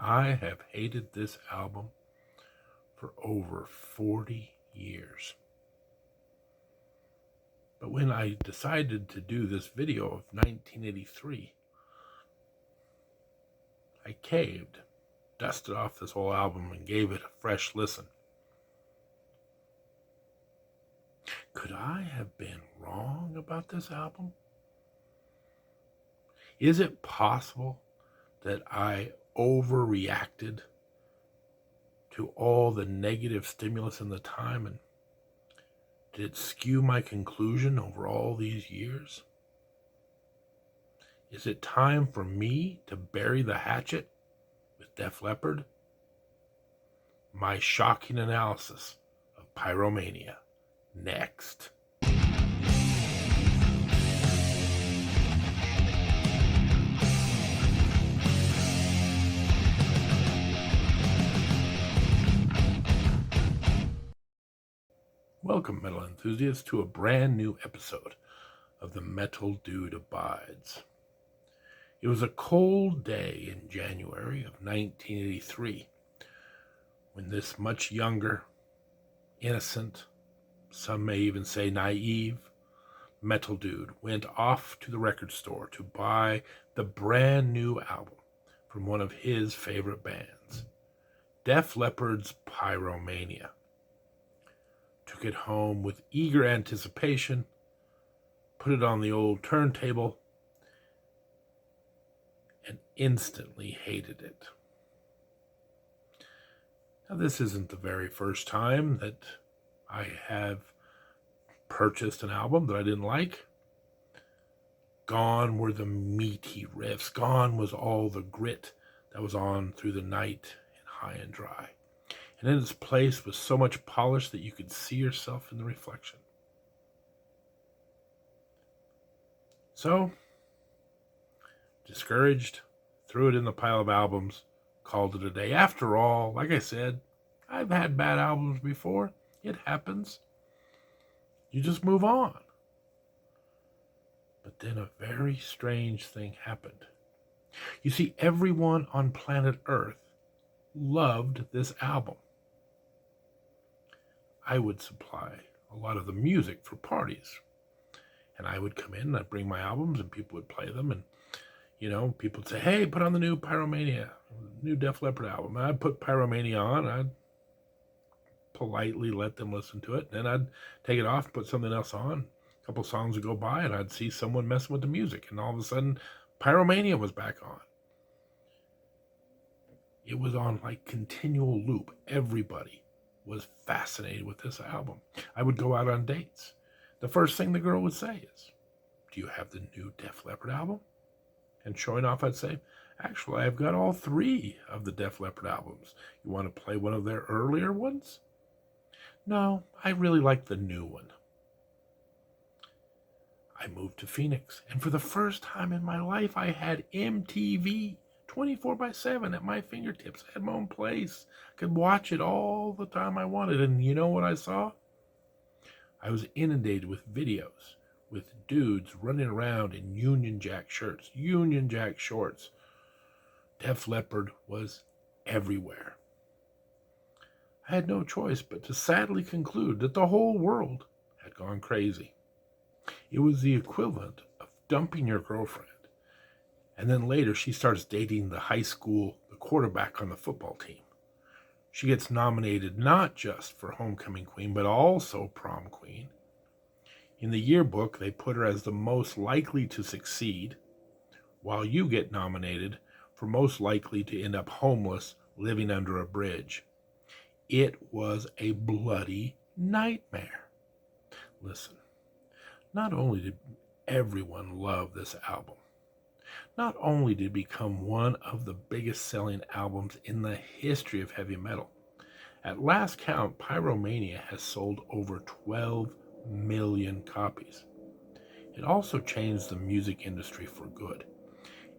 I have hated this album for over 40 years. But when I decided to do this video of 1983, I caved, dusted off this whole album, and gave it a fresh listen. Could I have been wrong about this album? Is it possible that I overreacted to all the negative stimulus in the time, and did it skew my conclusion over all these years? Is it time for me to bury the hatchet with Def Leppard? My shocking analysis of Pyromania next. Welcome, metal enthusiasts, to a brand new episode of The Metal Dude Abides. It was a cold day in January of 1983 when this much younger, innocent, some may even say naive, metal dude went off to the record store to buy the brand new album from one of his favorite bands, Def Leppard's Pyromania. Took it home with eager anticipation, put it on the old turntable, and instantly hated it. Now, this isn't the very first time that I have purchased an album that I didn't like. Gone were the meaty riffs. Gone was all the grit that was on through the night and high and dry. And in its place was so much polish that you could see yourself in the reflection. So, discouraged, threw it in the pile of albums, called it a day. After all, like I said, I've had bad albums before. It happens. You just move on. But then a very strange thing happened. You see, everyone on planet Earth loved this album. I would supply a lot of the music for parties. And I would come in and I'd bring my albums and people would play them. And, people would say, hey, put on the new Pyromania, new Def Leppard album. And I'd put Pyromania on. I'd politely let them listen to it. Then I'd take it off, put something else on. A couple songs would go by and I'd see someone messing with the music. And all of a sudden, Pyromania was back on. It was on like continual loop. Everybody was fascinated with this album. I would go out on dates. The first thing the girl would say is, do you have the new Def Leppard album? And showing off, I'd say, actually, I've got all 3 of the Def Leppard albums. You want to play one of their earlier ones? No, I really like the new one. I moved to Phoenix, and for the first time in my life, I had MTV 24/7 at my fingertips. I had my own place. I could watch it all the time I wanted. And you know what I saw? I was inundated with videos with dudes running around in Union Jack shirts, Union Jack shorts. Def Leppard was everywhere. I had no choice but to sadly conclude that the whole world had gone crazy. It was the equivalent of dumping your girlfriend, and then later she starts dating the quarterback on the football team. She gets nominated not just for Homecoming Queen, but also Prom Queen. In the yearbook, they put her as the most likely to succeed, while you get nominated for most likely to end up homeless, living under a bridge. It was a bloody nightmare. Listen, not only did everyone love this album, not only did it become one of the biggest selling albums in the history of heavy metal, at last count, Pyromania has sold over 12 million copies. It also changed the music industry for good,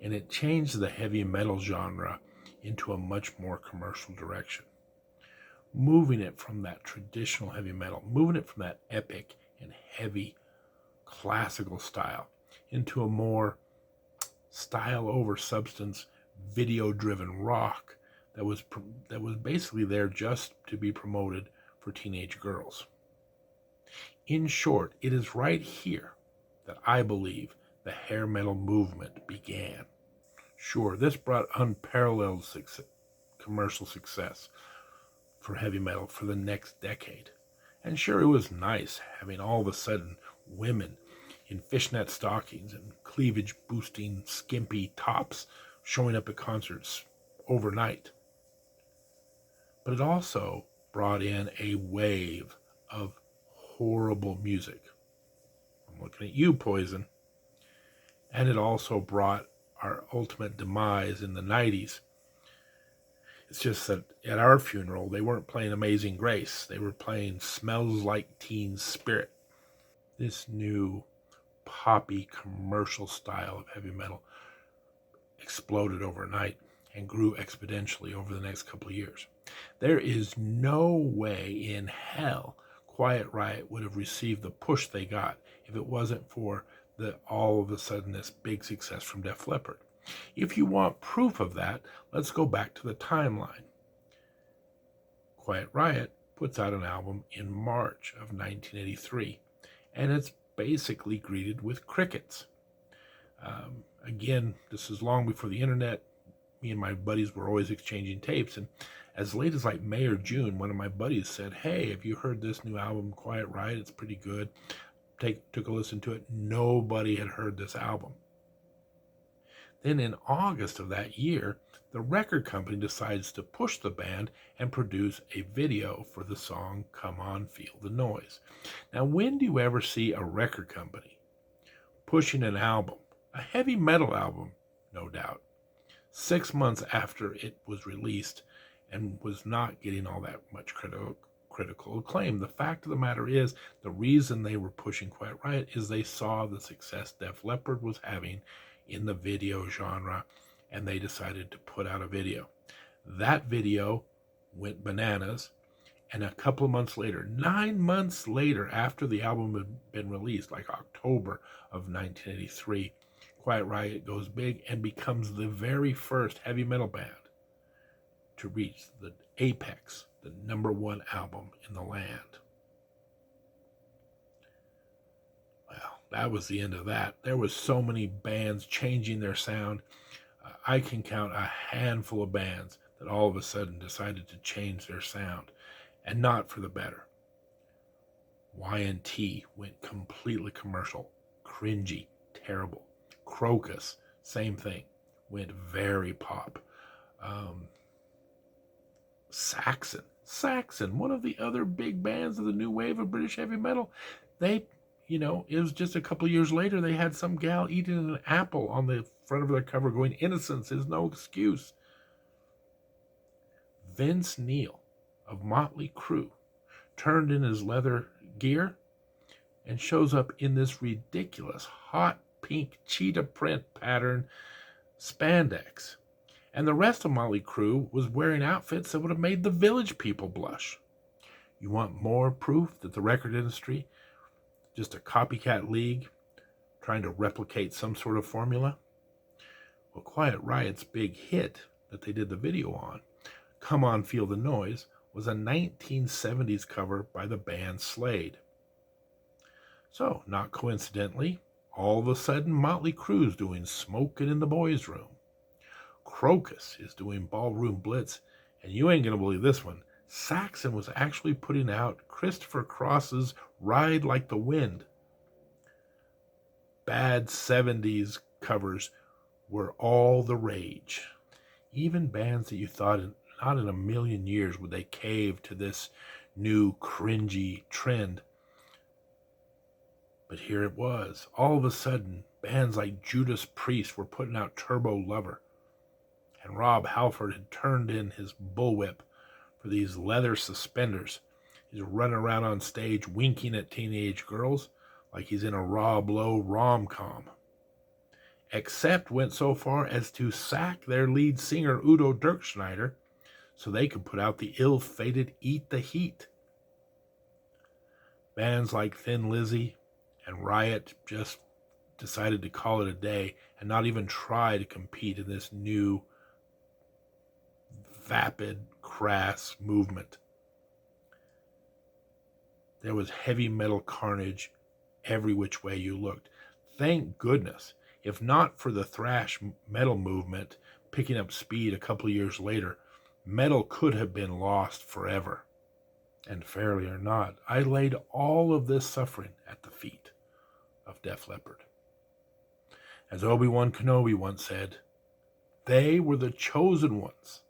and it changed the heavy metal genre into a much more commercial direction, moving it from that traditional heavy metal, moving it from that epic and heavy classical style into a more style over substance, video-driven rock that was basically there just to be promoted for teenage girls. In short, it is right here that I believe the hair metal movement began. Sure, this brought unparalleled commercial success for heavy metal for the next decade. And sure, it was nice having all of a sudden women in fishnet stockings and cleavage boosting skimpy tops showing up at concerts overnight. But it also brought in a wave of horrible music. I'm looking at you, Poison. And it also brought our ultimate demise in the 90s. It's just that at our funeral, they weren't playing Amazing Grace. They were playing Smells Like Teen Spirit. This new poppy commercial style of heavy metal exploded overnight and grew exponentially over the next couple of years. There is no way in hell Quiet Riot would have received the push they got if it wasn't for all of a sudden this big success from Def Leppard. If you want proof of that, let's go back to the timeline. Quiet Riot puts out an album in March of 1983, and it's basically greeted with crickets. Again, this is long before the internet. Me and my buddies were always exchanging tapes, and as late as like May or June, one of my buddies said, "Hey, have you heard this new album, Quiet Riot? It's pretty good." Took a listen to it. Nobody had heard this album. Then in August of that year, the record company decides to push the band and produce a video for the song Come On, Feel the Noise. Now, when do you ever see a record company pushing an album, a heavy metal album, no doubt, 6 months after it was released and was not getting all that much critical acclaim? The fact of the matter is, the reason they were pushing Quiet Riot is they saw the success Def Leppard was having in the video genre, and they decided to put out a video. That video went bananas, and a couple of months later, 9 months later, after the album had been released, like October of 1983, Quiet Riot goes big and becomes the very first heavy metal band to reach the apex, the #1 album in the land. Well, that was the end of that. There was so many bands changing their sound. I can count a handful of bands that all of a sudden decided to change their sound, and not for the better. Y&T went completely commercial, cringy, terrible. Crocus, same thing, went very pop. Saxon, one of the other big bands of the new wave of British heavy metal, it was just a couple of years later, they had some gal eating an apple on the front of their cover going, "Innocence is no excuse." Vince Neil of Motley Crue turned in his leather gear and shows up in this ridiculous hot pink cheetah print pattern spandex. And the rest of Motley Crue was wearing outfits that would have made the Village People blush. You want more proof that the record industry, just a copycat league, trying to replicate some sort of formula? Well, Quiet Riot's big hit that they did the video on, Come On, Feel the Noise, was a 1970s cover by the band Slade. So, not coincidentally, all of a sudden Motley Crue's doing Smokin' in the Boys' Room. Crocus is doing Ballroom Blitz, and you ain't going to believe this one. Saxon was actually putting out Christopher Cross's Ride Like the Wind. Bad 70s covers were all the rage. Even bands that you thought not in a million years would they cave to this new cringy trend. But here it was. All of a sudden, bands like Judas Priest were putting out Turbo Lover. And Rob Halford had turned in his bullwhip for these leather suspenders. He's running around on stage winking at teenage girls like he's in a Rob Lowe rom-com. Except went so far as to sack their lead singer Udo Dirkschneider so they could put out the ill-fated Eat the Heat. Bands like Thin Lizzy and Riot just decided to call it a day and not even try to compete in this new, vapid, crass movement. There was heavy metal carnage every which way you looked. Thank goodness, if not for the thrash metal movement picking up speed a couple of years later, metal could have been lost forever. And fairly or not, I laid all of this suffering at the feet of Def Leppard. As Obi-Wan Kenobi once said, they were the chosen ones.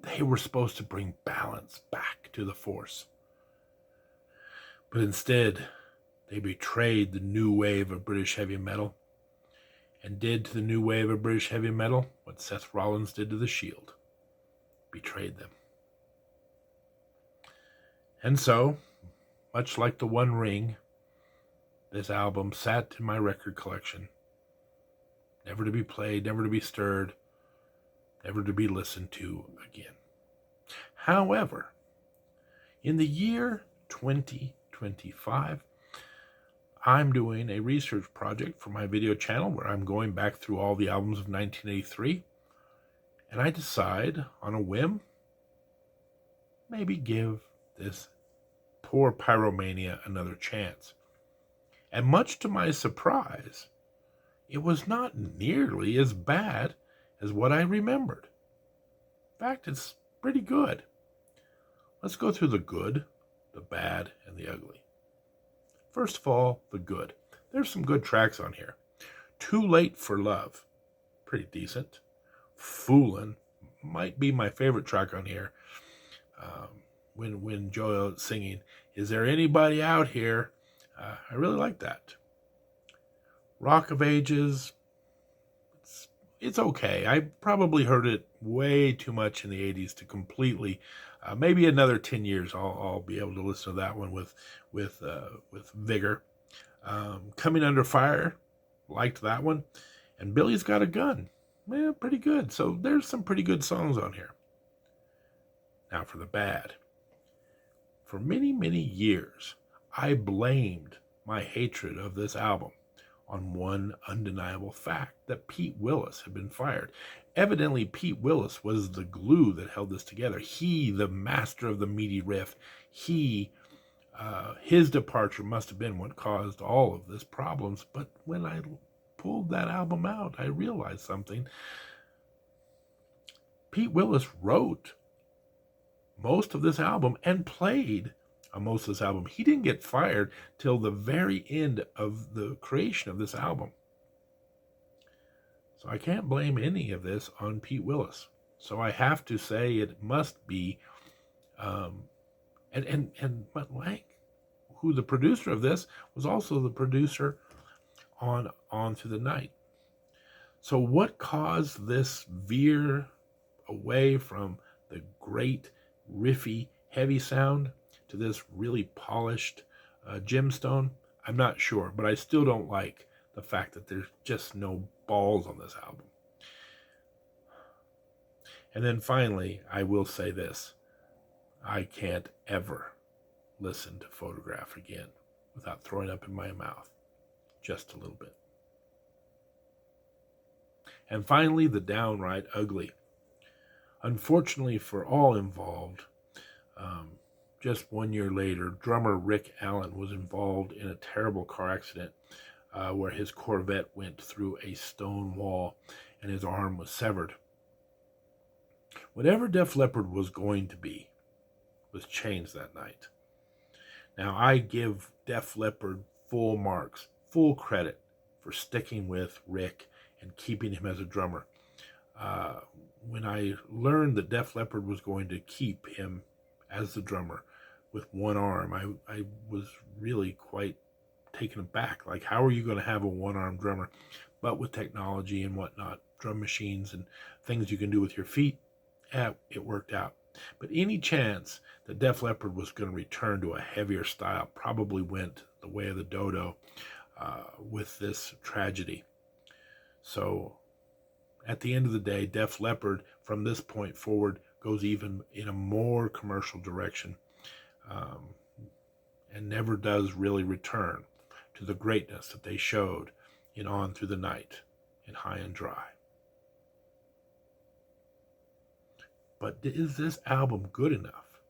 They were supposed to bring balance back to the Force. But instead, they betrayed the new wave of British heavy metal and did to the new wave of British heavy metal what Seth Rollins did to the Shield. Betrayed them. And so, much like the One Ring, this album sat in my record collection, never to be played, never to be stirred, never to be listened to again. However, in the year 2025, I'm doing a research project for my video channel where I'm going back through all the albums of 1983, and I decide on a whim, maybe give this poor Pyromania another chance. And much to my surprise, it was not nearly as bad as what I remembered. In fact, it's pretty good. Let's go through the good, the bad, and the ugly. First of all, the good. There's some good tracks on here. Too Late for Love, pretty decent. Foolin' might be my favorite track on here. When Joel is singing, "Is there anybody out here?" I really like that. Rock of Ages, it's okay. I probably heard it way too much in the 80s to completely. Maybe another 10 years, I'll be able to listen to that one with vigor. Coming Under Fire, liked that one. And Billy's Got a Gun, pretty good. So there's some pretty good songs on here. Now for the bad. For many, many years, I blamed my hatred of this album on one undeniable fact, that Pete Willis had been fired. Evidently, Pete Willis was the glue that held this together. He, the master of the meaty riff, his departure must have been what caused all of this problems. But when I pulled that album out, I realized something. Pete Willis wrote most of this album and played on most of this album. He didn't get fired till the very end of the creation of this album. So I can't blame any of this on Pete Willis. So I have to say it must be, and Mutt Lange, who the producer of this, was also the producer on Through the Night. So what caused this veer away from the great riffy heavy sound to this really polished gemstone? I'm not sure, but I still don't like the fact that there's just no balls on this album. And then finally, I will say this. I can't ever listen to Photograph again without throwing up in my mouth just a little bit. And finally, the downright ugly. Unfortunately for all involved, just 1 year later, drummer Rick Allen was involved in a terrible car accident where his Corvette went through a stone wall and his arm was severed. Whatever Def Leppard was going to be was changed that night. Now, I give Def Leppard full marks, full credit for sticking with Rick and keeping him as a drummer. When I learned that Def Leppard was going to keep him as the drummer with one arm, I was really quite taken aback. Like, how are you going to have a one-arm drummer? But with technology and whatnot, drum machines and things you can do with your feet, it worked out. But any chance that Def Leppard was going to return to a heavier style probably went the way of the dodo with this tragedy. So at the end of the day, Def Leppard from this point forward goes even in a more commercial direction and never does really return to the greatness that they showed in On Through the Night and High and Dry. But is this album good enough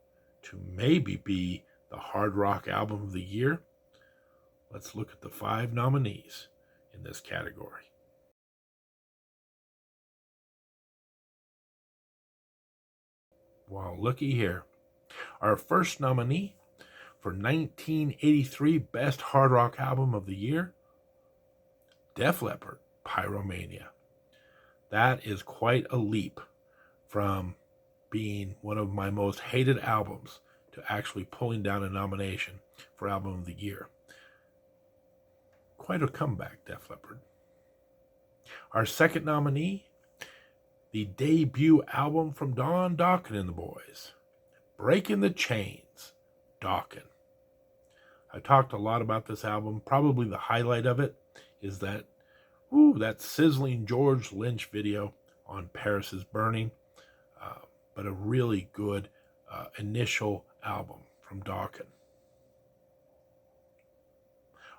to maybe be the hard rock album of the year? Let's look at the 5 nominees in this category. Well, looky here. Our first nominee for 1983 Best Hard Rock Album of the Year, Def Leppard, Pyromania. That is quite a leap from being one of my most hated albums to actually pulling down a nomination for Album of the Year. Quite a comeback, Def Leppard. Our second nominee, the debut album from Don Dokken and the Boys, Breaking the Chains, Dokken. I talked a lot about this album. Probably the highlight of it is that sizzling George Lynch video on Paris is Burning, but a really good initial album from Dokken.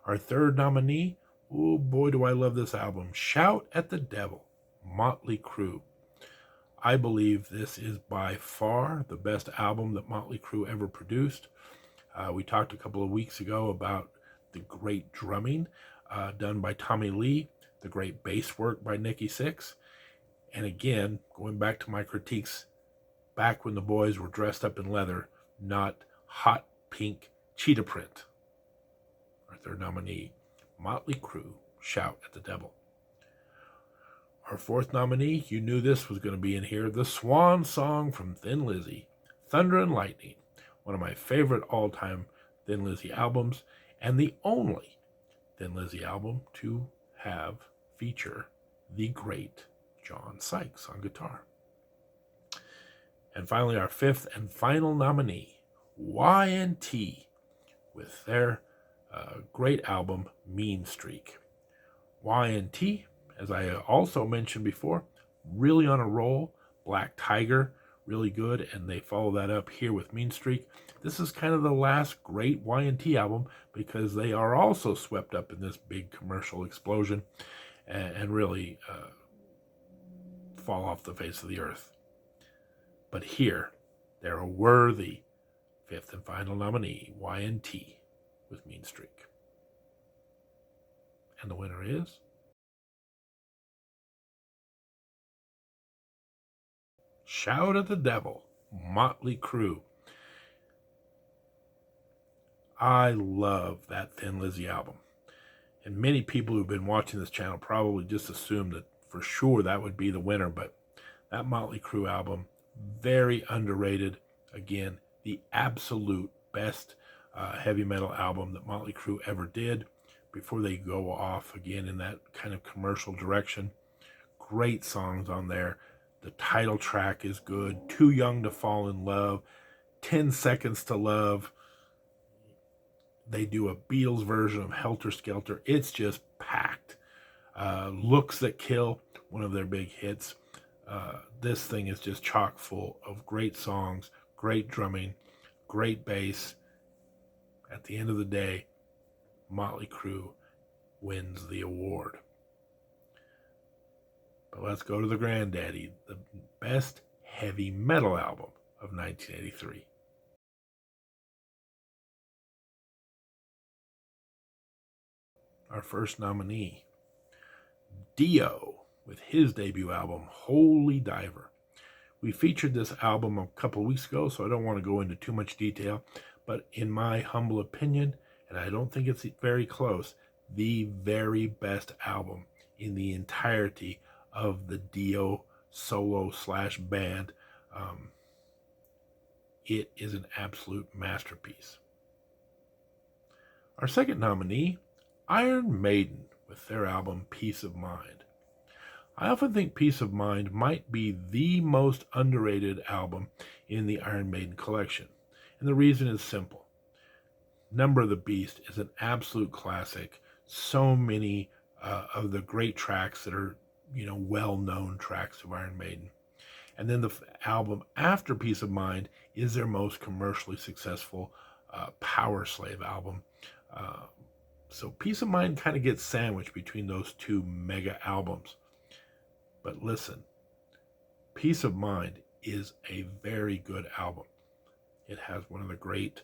Our third nominee, oh boy do I love this album, Shout at the Devil, Motley Crue. I believe this is by far the best album that Motley Crue ever produced. We talked a couple of weeks ago about the great drumming done by Tommy Lee, the great bass work by Nikki Sixx, and again, going back to my critiques, back when the boys were dressed up in leather, not hot pink cheetah print. Our third nominee, Motley Crue, Shout at the Devil. Our fourth nominee, you knew this was going to be in here, the swan song from Thin Lizzy, Thunder and Lightning, one of my favorite all-time Thin Lizzy albums, and the only Thin Lizzy album to feature the great John Sykes on guitar. And finally, our fifth and final nominee, Y&T, with their great album, Mean Streak. Y&T, as I also mentioned before, really on a roll. Black Tiger, really good, and they follow that up here with Mean Streak. This is kind of the last great Y&T album because they are also swept up in this big commercial explosion and really fall off the face of the earth. But here, they're a worthy fifth and final nominee, Y&T, with Mean Streak. And the winner is Shout at the Devil, Motley Crue. I love that Thin Lizzy album. And many people who've been watching this channel probably just assumed that for sure that would be the winner, but that Motley Crue album, very underrated. Again, the absolute best heavy metal album that Motley Crue ever did before they go off again in that kind of commercial direction. Great songs on there. The title track is good. Too Young to Fall in Love. 10 Seconds to Love. They do a Beatles version of Helter Skelter. It's just packed. Looks That Kill, one of their big hits. This thing is just chock full of great songs, great drumming, great bass. At the end of the day, Motley Crue wins the award. But let's go to the granddaddy, the best heavy metal album of 1983. Our first nominee, Dio, with his debut album, Holy Diver. We featured this album a couple of weeks ago, so I don't want to go into too much detail, but in my humble opinion, and I don't think it's very close, the very best album in the entirety of the Dio solo/band. It is an absolute masterpiece. Our second nominee, Iron Maiden, with their album Peace of Mind. I often think Peace of Mind might be the most underrated album in the Iron Maiden collection. And the reason is simple. Number of the Beast is an absolute classic. So many of the great tracks that are, well-known tracks of Iron Maiden. And then the album after Peace of Mind is their most commercially successful Power Slave album. So Peace of Mind kind of gets sandwiched between those two mega albums. But listen, Peace of Mind is a very good album. It has one of the great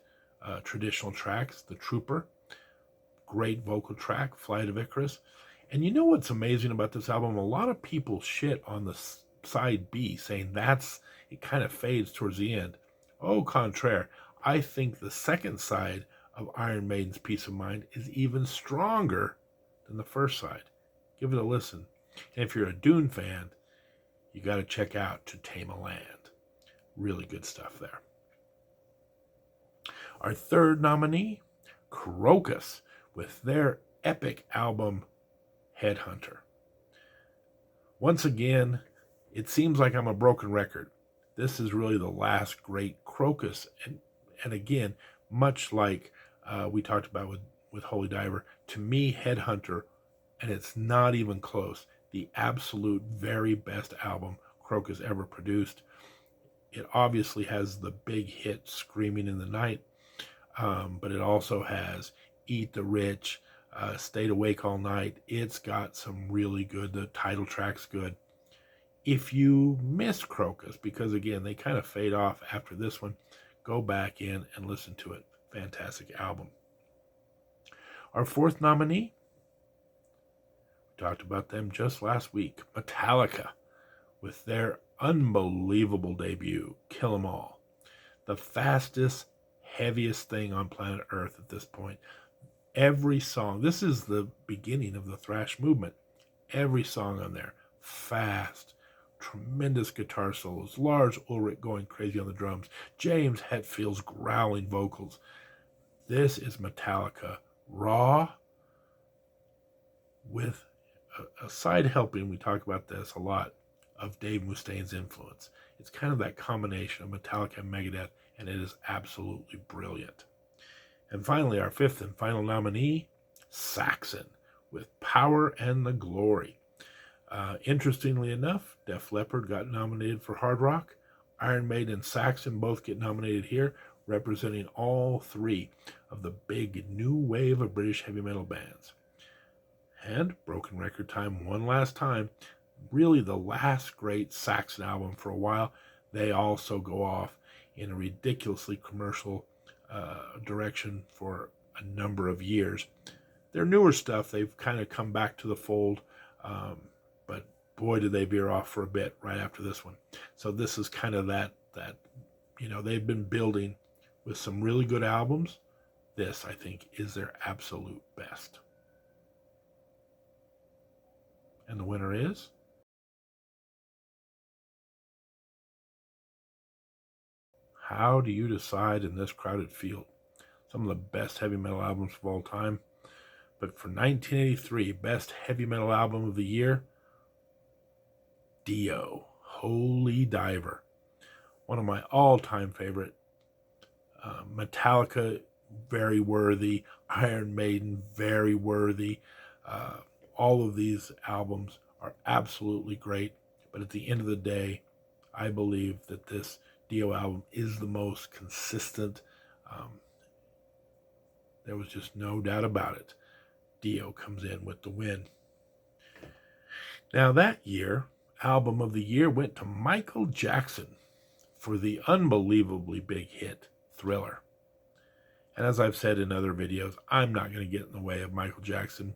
traditional tracks, The Trooper, great vocal track, Flight of Icarus. And you know what's amazing about this album? A lot of people shit on the side B, saying it kind of fades towards the end. Au contraire, I think the second side of Iron Maiden's Peace of Mind is even stronger than the first side. Give it a listen. And if you're a Dune fan, you got to check out To Tame a Land. Really good stuff there. Our third nominee, Crocus, with their epic album, Headhunter. Once again, it seems like I'm a broken record. This is really the last great Crocus. And again, much like we talked about with Holy Diver, to me, Headhunter, and it's not even close, the absolute very best album Crocus ever produced. It obviously has the big hit Screaming in the Night, but it also has Eat the Rich, Stayed Awake All Night. It's got some really good, the title track's good. If you miss Crocus, because again, they kind of fade off after this one, go back in and listen to it. Fantastic album. Our fourth nominee, we talked about them just last week, Metallica, with their unbelievable debut, Kill 'Em All. The fastest, heaviest thing on planet Earth at this point. Every song, this is the beginning of the thrash movement. Every song on there, fast, tremendous guitar solos, Lars Ulrich going crazy on the drums, James Hetfield's growling vocals. This is Metallica, raw, with a side helping, we talk about this a lot, of Dave Mustaine's influence. It's kind of that combination of Metallica and Megadeth, and it is absolutely brilliant. And finally, our fifth and final nominee, Saxon, with Power and the Glory. Interestingly enough, Def Leppard got nominated for Hard Rock. Iron Maiden and Saxon both get nominated here, representing all three of the big new wave of British heavy metal bands. And Broken Record Time, one last time, really the last great Saxon album for a while. They also go off in a ridiculously commercial direction for a number of years. Their newer stuff, they've kind of come back to the fold, but boy, did they veer off for a bit right after this one. So this is kind of that they've been building with some really good albums. This, I think, is their absolute best. And the winner is... How do you decide in this crowded field? Some of the best heavy metal albums of all time. But for 1983, best heavy metal album of the year, Dio, Holy Diver. One of my all-time favorite. Metallica, very worthy. Iron Maiden, very worthy. All of these albums are absolutely great. But at the end of the day, I believe that this Dio album is the most consistent. There was just no doubt about it. Dio comes in with the win. Now that year, album of the year went to Michael Jackson for the unbelievably big hit, Thriller. And as I've said in other videos, I'm not going to get in the way of Michael Jackson.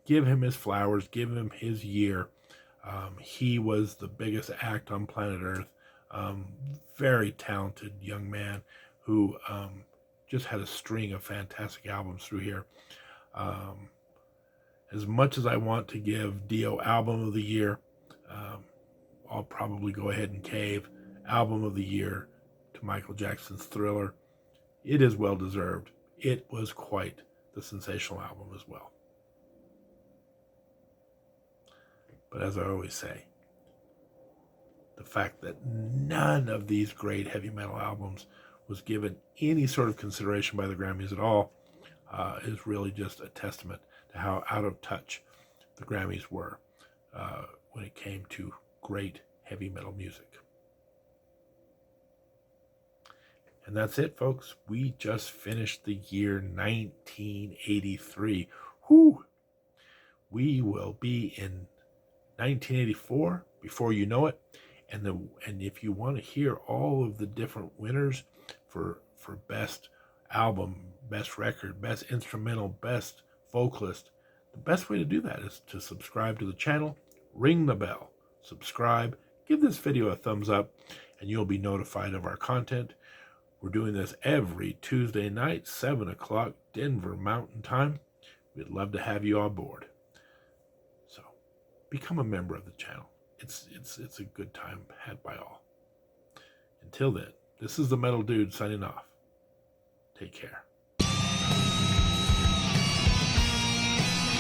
Give him his flowers, give him his year. He was the biggest act on planet Earth. Very talented young man who just had a string of fantastic albums through here. As much as I want to give Dio Album of the Year, I'll probably go ahead and cave Album of the Year to Michael Jackson's Thriller. It is well deserved. It was quite the sensational album as well. But as I always say, the fact that none of these great heavy metal albums was given any sort of consideration by the Grammys at all is really just a testament to how out of touch the Grammys were when it came to great heavy metal music. And that's it, folks. We just finished the year 1983. Whew! We will be in 1984 before you know it. And if you want to hear all of the different winners for best album, best record, best instrumental, best vocalist, the best way to do that is to subscribe to the channel, ring the bell, subscribe, give this video a thumbs up, and you'll be notified of our content. We're doing this every Tuesday night, 7 o'clock Denver Mountain Time. We'd love to have you on board. So become a member of the channel. It's a good time had by all. Until then, this is the Metal Dude signing off. Take care.